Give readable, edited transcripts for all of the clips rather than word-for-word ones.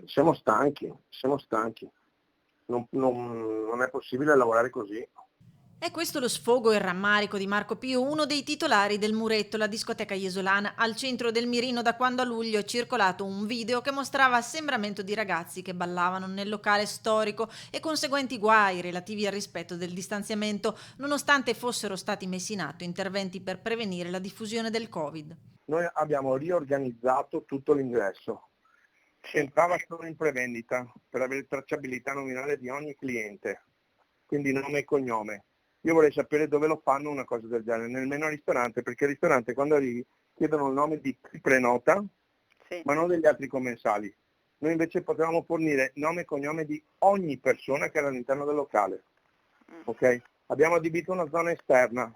Siamo stanchi, siamo stanchi. Non è possibile lavorare così. È questo lo sfogo e il rammarico di Marco Pio, uno dei titolari del Muretto, la discoteca iesolana, al centro del mirino da quando a luglio è circolato un video che mostrava assembramento di ragazzi che ballavano nel locale storico e conseguenti guai relativi al rispetto del distanziamento, nonostante fossero stati messi in atto interventi per prevenire la diffusione del Covid. Noi abbiamo riorganizzato tutto l'ingresso. Si entrava solo in prevendita per avere tracciabilità nominale di ogni cliente, quindi nome e cognome. Io vorrei sapere dove lo fanno una cosa del genere, nel meno ristorante, perché il ristorante quando arrivi chiedono il nome di chi prenota, Sì. ma non degli altri commensali. Noi invece potevamo fornire nome e cognome di ogni persona che era all'interno del locale. Okay? Abbiamo adibito una zona esterna,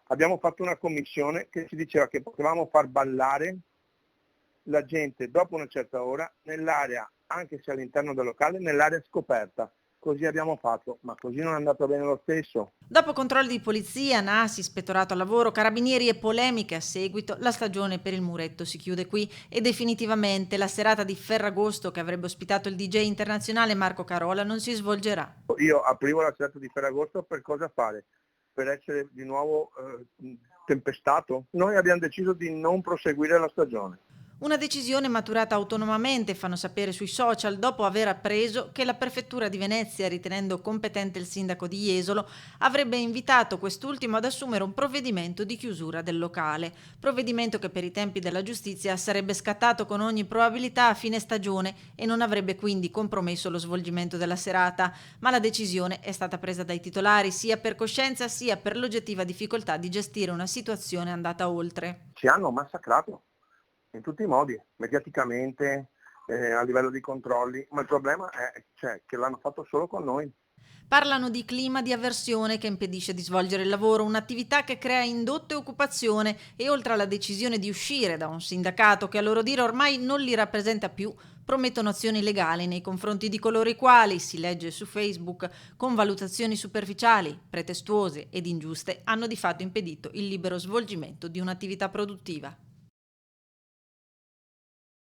abbiamo fatto una commissione che ci diceva che potevamo far ballare la gente dopo una certa ora nell'area, anche se all'interno del locale, nell'area scoperta. Così abbiamo fatto, ma così non è andato bene lo stesso. Dopo controlli di polizia, NAS, ispettorato al lavoro, carabinieri e polemiche a seguito, la stagione per il Muretto si chiude qui e definitivamente la serata di Ferragosto che avrebbe ospitato il DJ internazionale Marco Carola non si svolgerà. Io aprivo la serata di Ferragosto per cosa fare? Per essere di nuovo tempestato? Noi abbiamo deciso di non proseguire la stagione. Una decisione maturata autonomamente, fanno sapere sui social, dopo aver appreso che la Prefettura di Venezia, ritenendo competente il sindaco di Jesolo, avrebbe invitato quest'ultimo ad assumere un provvedimento di chiusura del locale, provvedimento che per i tempi della giustizia sarebbe scattato con ogni probabilità a fine stagione e non avrebbe quindi compromesso lo svolgimento della serata, ma la decisione è stata presa dai titolari sia per coscienza sia per l'oggettiva difficoltà di gestire una situazione andata oltre. Ci hanno massacrato in tutti i modi, mediaticamente, a livello di controlli, ma il problema è che l'hanno fatto solo con noi. Parlano di clima di avversione che impedisce di svolgere il lavoro, un'attività che crea indotto e occupazione e oltre alla decisione di uscire da un sindacato che a loro dire ormai non li rappresenta più, promettono azioni legali nei confronti di coloro i quali, si legge su Facebook, con valutazioni superficiali, pretestuose ed ingiuste, hanno di fatto impedito il libero svolgimento di un'attività produttiva.